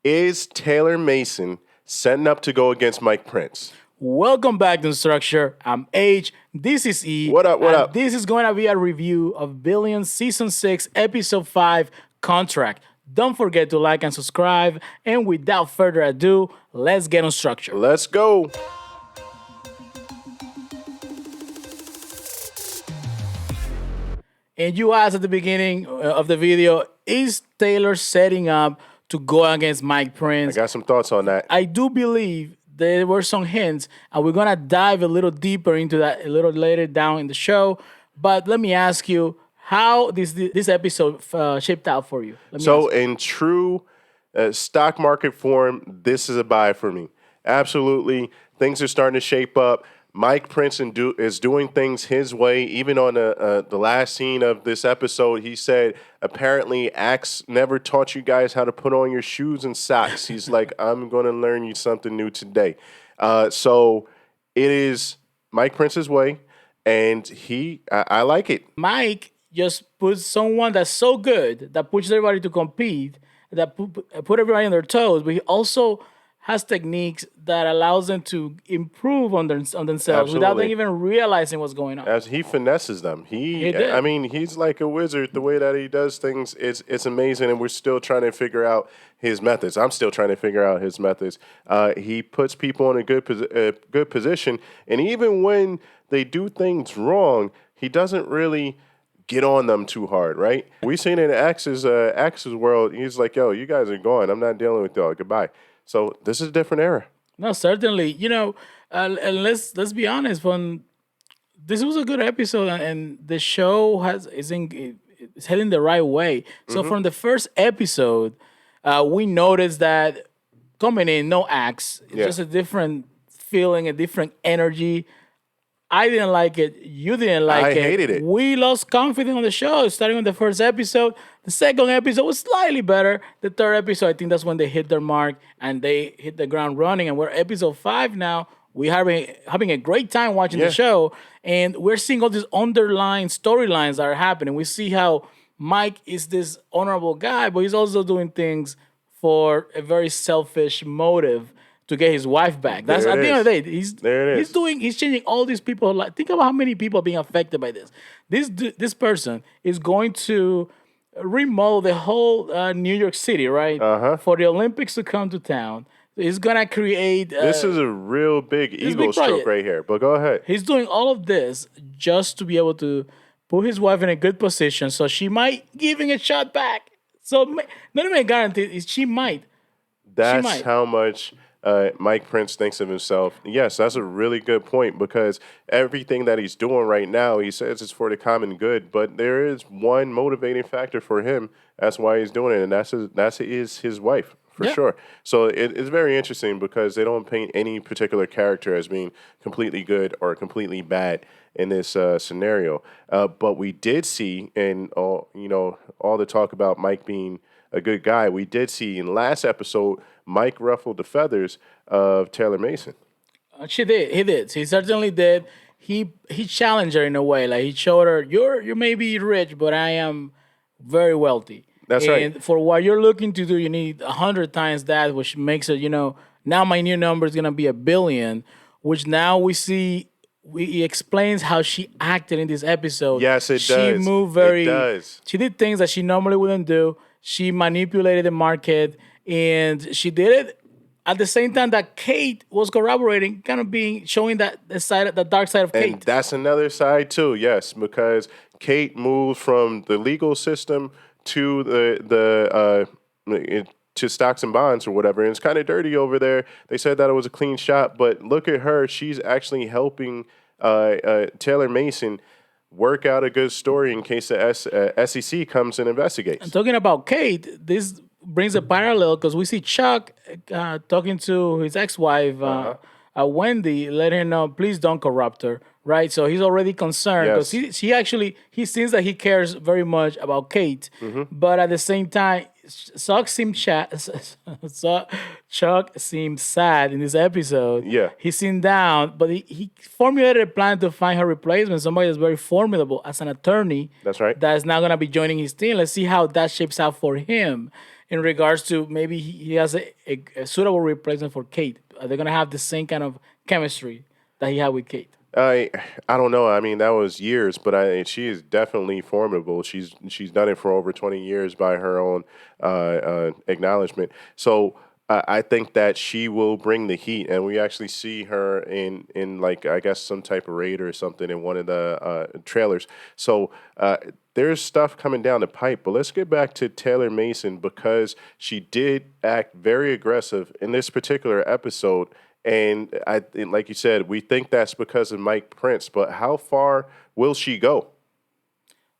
Is Taylor Mason setting up to go against Mike Prince? Welcome back to Structure. I'm H. This is E. What up, what and up? This is going to be a review of Billions Season 6, Episode 5, Contract. Don't forget to like and subscribe. And without further ado, let's get on Structure. Let's go. And you asked at the beginning of the video, is Taylor setting up to go against Mike I Prince? got some thoughts on that. I do believe there were some hints, and we're gonna dive a little deeper into that a little later down in the show. But let me ask you, how this episode shaped out for you? Let me So, ask you. in true stock market form, this is a buy for me. Absolutely. Things are starting to shape up. Mike Prince is doing things his way. Even on the last scene of this episode, he said, apparently, Axe never taught you guys how to put on your shoes and socks. He's like, I'm going to learn you something new today. So it is Mike Prince's way, and I like it. Mike just puts someone that's so good that pushes everybody to compete, that put everybody on their toes, but he also has techniques that allows them to improve on themselves without them Absolutely. even realizing what's going on. As he finesses them, He did. I mean, he's like a wizard. The way that he does things, it's amazing, and we're still trying to figure out his methods. I'm still trying to figure out his methods. He puts people in a good position, and even when they do things wrong, he doesn't really get on them too hard, right? We seen in Axe's world, he's like, yo, you guys are gone. I'm not dealing with y'all. Goodbye. So this is a different era. No, certainly. And let's be honest. When this was a good episode, and the show is heading the right way. So from the first episode, we noticed that coming in, no axe, it's Yeah. just a different feeling, a different energy. I didn't like it. You didn't like I it. hated it. We lost confidence on the show, starting with the first episode. The second episode was slightly better. The third episode, I think that's when they hit their mark and they hit the ground running. And we're episode 5 now. We're having a great time watching Yeah. the show. And we're seeing all these underlying storylines that are happening. We see how Mike is this honorable guy, but he's also doing things for a very selfish motive to get his wife back. That's There at it the end of the is. day, There it is. he's changing all these people. Like, think about how many people are being affected by this. This person is going to remodel the whole New York City, right? For the Olympics to come to town. He's gonna create. This is a real big a ego big stroke project. right here. But go ahead. He's doing all of this just to be able to put his wife in a good position, so she might giving a shot back. So not even a guarantee. She might. That's might. how much Mike Prince thinks of himself. Yes, that's a really good point because everything that he's doing right now, he says it's for the common good, but there is one motivating factor for him. That's why he's doing it, and that's his wife. For Yeah. sure. So it's very interesting because they don't paint any particular character as being completely good or completely bad in this scenario. But we did see, and all the talk about Mike being a good guy, we did see in last episode, Mike ruffled the feathers of Taylor Mason. She did. He did. He certainly did. He challenged her in a way. Like he showed her, you may be rich, but I am very wealthy. That's right. And for what you're looking to do, you need 100 times that, which makes it, now my new number is gonna be 1 billion. Which now we see. He explains how she acted in this episode. Yes, it she does. moved very. It does. She did things that she normally wouldn't do. She manipulated the market, and she did it at the same time that Kate was corroborating, kind of showing that the dark side of Kate. And that's another side too, yes, because Kate moved from the legal system to to stocks and bonds or whatever, and it's kind of dirty over there. They said that it was a clean shot, but look at her; she's actually helping Taylor Mason work out a good story in case the SEC comes and investigates. Talking about Kate, this brings a parallel because we see Chuck talking to his ex-wife, Wendy, letting her know, please don't corrupt her, right? So he's already concerned because Yes. he seems that he cares very much about Kate, but at the same time, Chuck seems sad in this episode. Yeah. He seemed down, but he formulated a plan to find her replacement, somebody that's very formidable as an attorney. That's right. That's now going to be joining his team. Let's see how that shapes out for him. in regards to maybe he has a suitable replacement for Kate. Are they gonna have the same kind of chemistry that he had with Kate? I I don't know. I mean, that was years, but she is definitely formidable. She's done it for over 20 years by her own acknowledgement. So I think that she will bring the heat, and we actually see her in like I guess some type of raid or something in one of the trailers. So. There's stuff coming down the pipe, but let's get back to Taylor Mason because she did act very aggressive in this particular episode. And like you said, we think that's because of Mike Prince, but how far will she go?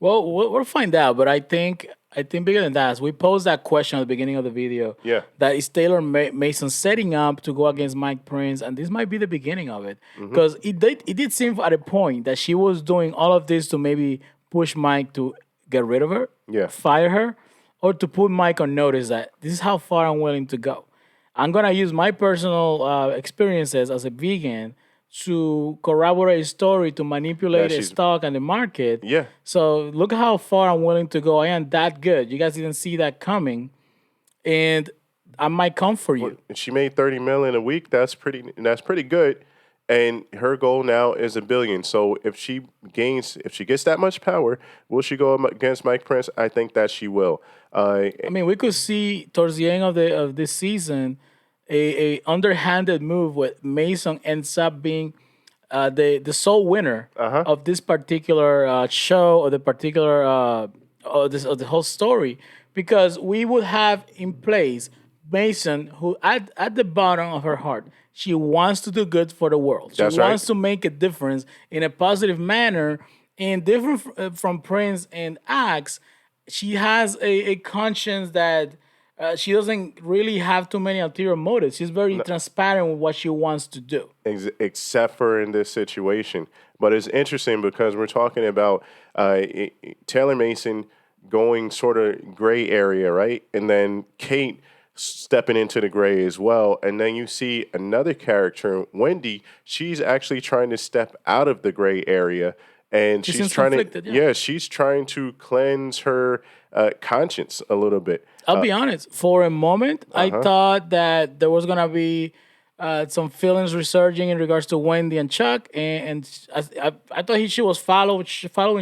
Well, we'll find out, but I think bigger than that. As we posed that question at the beginning of the video. Yeah. That is Taylor Mason setting up to go against Mike Prince, and this might be the beginning of it because it did seem at a point that she was doing all of this to maybe push Mike to get rid of her, Yeah. fire her, or to put Mike on notice that this is how far I'm willing to go. I'm gonna use my personal experiences as a vegan to corroborate a story to manipulate Yeah, a stock and the market. Yeah. So look how far I'm willing to go. I am that good. You guys didn't see that coming, and I might come for you. And she made 30 million a week. That's pretty good. And her goal now is $1 billion. So if she gets that much power, will she go against Mike Prince? I think that she will. I mean, we could see towards the end of this season a underhanded move where Mason ends up being the sole winner of this particular show or the particular of the whole story, because we would have in place Mason, who at the bottom of her heart, she wants to do good for the world. She That's right. wants to make a difference in a positive manner. And different from Prince and Axe, she has a conscience that she doesn't really have too many ulterior motives. She's very transparent with what she wants to do. Except for in this situation. But it's interesting because we're talking about Taylor Mason going sort of gray area, right? And then Kate stepping into the gray as well. And then you see another character, Wendy, she's actually trying to step out of the gray area. And she's seems trying conflicted, to, she's trying to cleanse her conscience a little bit. I'll be honest. For a moment, I thought that there was gonna be some feelings resurging in regards to Wendy and Chuck, and I thought she was following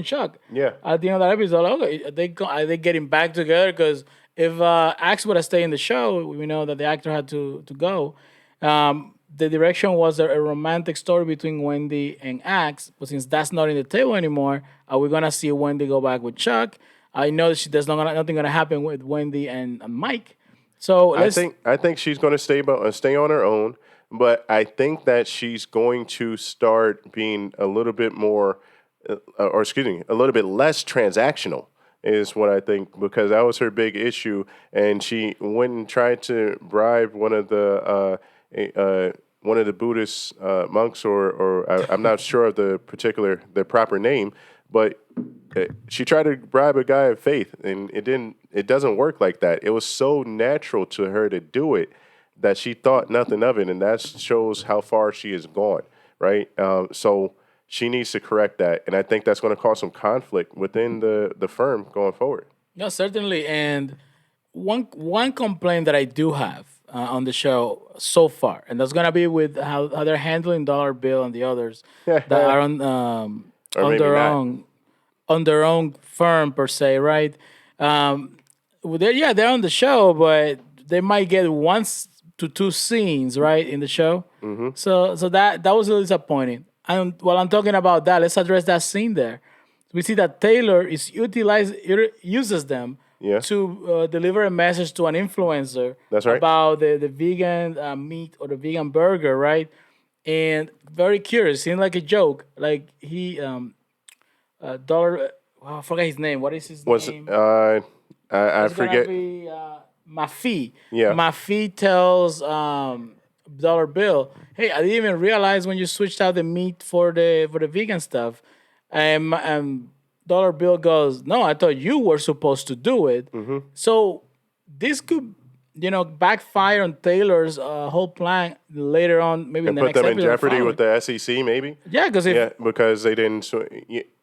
Chuck. Yeah. At the end of that episode, okay, are they getting back together? Because if Axe would have stayed in the show, we know that the actor had to go. The direction was a romantic story between Wendy and Axe, but since that's not in the table anymore, are we gonna see Wendy go back with Chuck? I know that there's nothing gonna happen with Wendy and Mike. So I think she's going to stay on her own, but I think that she's going to start being a little bit more, a little bit less transactional. Is what I think, because that was her big issue, and she went and tried to bribe one of the Buddhist monks, or I'm not sure of the proper name, but she tried to bribe a guy of faith, and it doesn't work like that. It was so natural to her to do it that she thought nothing of it, and that shows how far she has gone, right? So she needs to correct that, and I think that's going to cause some conflict within the firm going forward. no, certainly. And one complaint that I do have on the show so far, and that's gonna be with how they're handling Dollar Bill and the others that are on maybe their not. on their own firm per se, right? They're on the show, but they might get 1 to 2 scenes right in the show. So that was a little disappointing. And while I'm talking about that, let's address that scene there. We see that Taylor uses them Yeah. to deliver a message to an influencer That's right. about the vegan meat or the vegan burger, right? And very curious, seemed like a joke. Like he Dollar, I forgot his name. What is his name? I It's gonna forget. be Mafi. Yeah. Mafi tells Dollar Bill, "Hey, I didn't even realize when you switched out the meat for the vegan stuff." And Dollar Bill goes, "No, I thought you were supposed to do it." Mm-hmm. So this could, backfire on Taylor's whole plan later on, maybe in And the put next them in episode jeopardy following. with the SEC, maybe. Yeah, because if Yeah, because they didn't.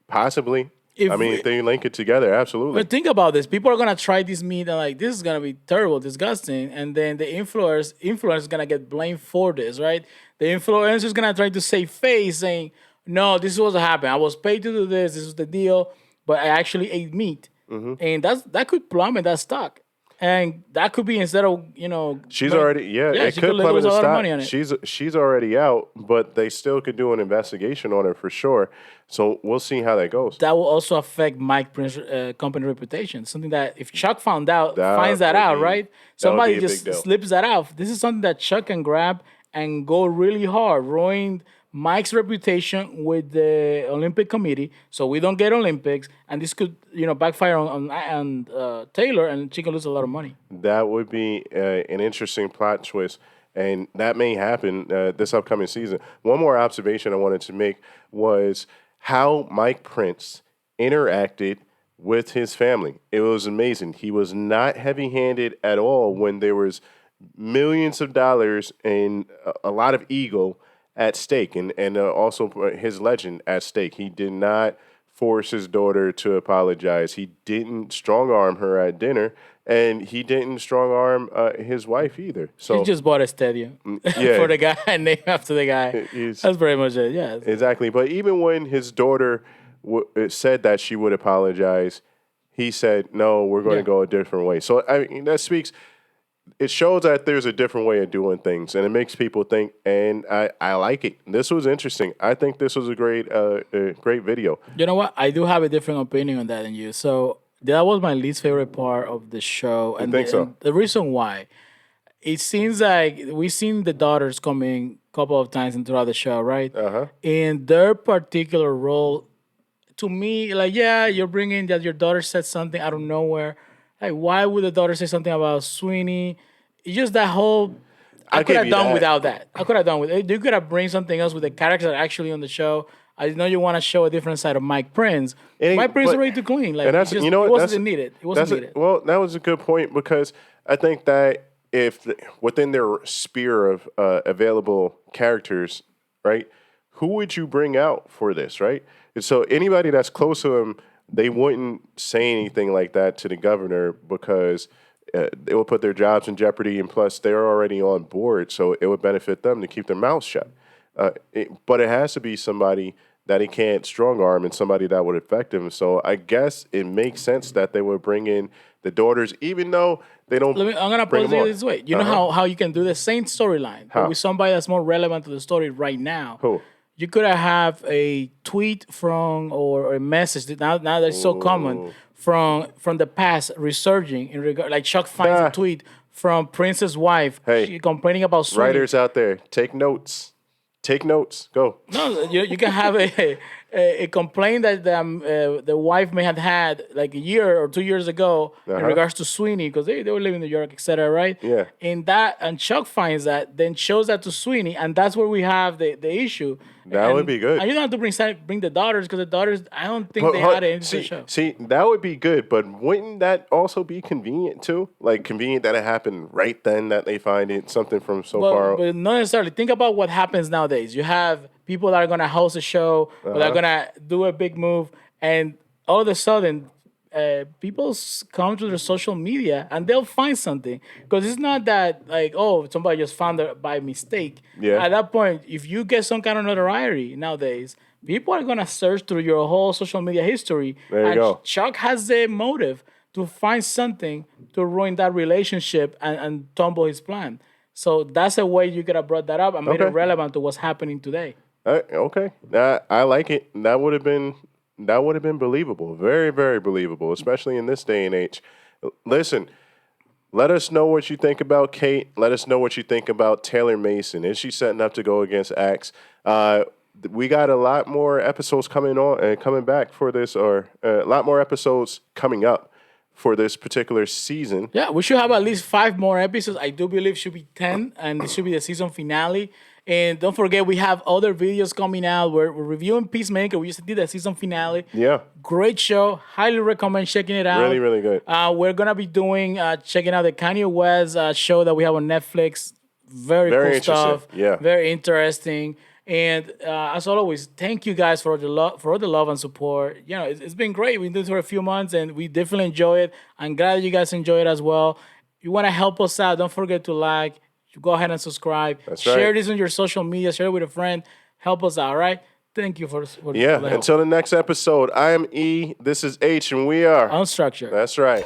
Possibly. if I mean, if they link it together, absolutely. but think about this. People are gonna try this meat and like this is gonna be terrible, disgusting, and then the influencer is gonna get blamed for this, right? The influencer is gonna try to save face, saying, "No, this is what happened. I was paid to do this. This was the deal, but I actually ate meat," and that could plummet that stock, and that could be instead of She's already, yeah, it she could plummet lose the a lot of stock. money on it. She's already out, but they still could do an investigation on her for sure. So we'll see how that goes. That will also affect Mike Prince's company reputation. Something that if Chuck finds that would out, be- right? that would be Somebody a just big deal. slips that out. This is something that Chuck can grab and go really hard, ruin Mike's reputation with the Olympic Committee, so we don't get Olympics, and this could backfire on Taylor, and she can lose a lot of money. That would be an interesting plot twist, and that may happen this upcoming season. One more observation I wanted to make was how Mike Prince interacted with his family. It was amazing. He was not heavy-handed at all when there was millions of dollars and a lot of ego at stake, and also his legend at stake. He did not force his daughter to apologize. He didn't strong arm her at dinner, and he didn't strong arm his wife either. So He just bought a stadium yeah. for the guy and named after the guy. He's- That's pretty much it. Yeah. Exactly. But even when his daughter said that she would apologize, he said, no, we're going to go a different way. So, I mean, it shows that there's a different way of doing things, and it makes people think, and I like it. This was interesting. I think this was a great video. You know what? I do have a different opinion on that than you. So that was my least favorite part of the show. And think so? and the reason why, it seems like we've seen the daughters coming a couple of times throughout the show, right? In their particular role, to me, like, yeah, you're bringing that your daughter said something out of nowhere. Like, why would the daughter say something about Sweeney? It's just that whole. I could give have you done that. without that. I could have done with it. You could have bring something else with the characters that are actually on the show. I know you want to show a different side of Mike Prince. Mike Prince is but- ready to clean. Like, And that's, it you know what? wasn't needed. It wasn't needed. Well, that was a good point, because I think that if within their sphere of available characters, right, who would you bring out for this, right? And so anybody that's close to him, they wouldn't say anything like that to the governor, because it would put their jobs in jeopardy, and plus they're already on board, so it would benefit them to keep their mouths shut. But it has to be somebody that he can't strong arm, and somebody that would affect him. So I guess it makes sense that they would bring in the daughters, even though they don't. I'm gonna bring pose them it on. this way. You know how you can do the same storyline, but with somebody that's more relevant to the story right now. Who? You could have a tweet from or a message that now that's so common from the past resurging in regard, like Chuck finds a tweet from Prince's wife, Hey, she complaining about Sweeney. Writers out there, take notes. Take notes. Go. No, you can have a complaint that the wife may have had like a year or 2 years ago in regards to Sweeney, because they were living in New York, etc. Right? Yeah. And Chuck finds that, then shows that to Sweeney, and that's where we have the issue. That would be good. And you don't have to bring the daughters, because the daughters, I don't think they had it into the show. See, that would be good, but wouldn't that also be convenient too? Like, convenient that it happened right then, that they find it something from so far. But not necessarily. Think about what happens nowadays. You have people that are going to host a show, or they're going to do a big move, and all of a sudden, people come to their social media and they'll find something. Because it's not that, like, oh, somebody just found it by mistake. Yeah. At that point, if you get some kind of notoriety nowadays, people are going to search through your whole social media history. There you go. Chuck has the motive to find something to ruin that relationship and tumble his plan. So that's a way you could have brought that up and made it Okay. relevant to what's happening today. Okay, I like it. That would have been believable, very, very believable, especially in this day and age. Listen, let us know what you think about Kate. Let us know what you think about Taylor Mason. Is she setting up to go against Axe? We got a lot more episodes coming back for this, or a lot more episodes coming up for this particular season. Yeah, we should have at least 5 more episodes. I do believe should be 10, and this should be the season finale. And don't forget, we have other videos coming out. We're reviewing Peacemaker. We just did the season finale. Yeah, Great show. Highly recommend checking it out. really, really good. We're going to be checking out the Kanye West show that we have on Netflix. Very cool interesting. stuff. Yeah. Very interesting. And as always, thank you guys for all the love and support. You know, it's been great. We've been doing this for a few months, and we definitely enjoy it. I'm glad you guys enjoy it as well. You want to help us out? Don't forget to like. Go ahead and subscribe. That's Share right. this on your social media. Share it with a friend. Help us out, all right? Thank you for Yeah. the help. Until the next episode, I am E. This is H, and we are Unstructured. That's right.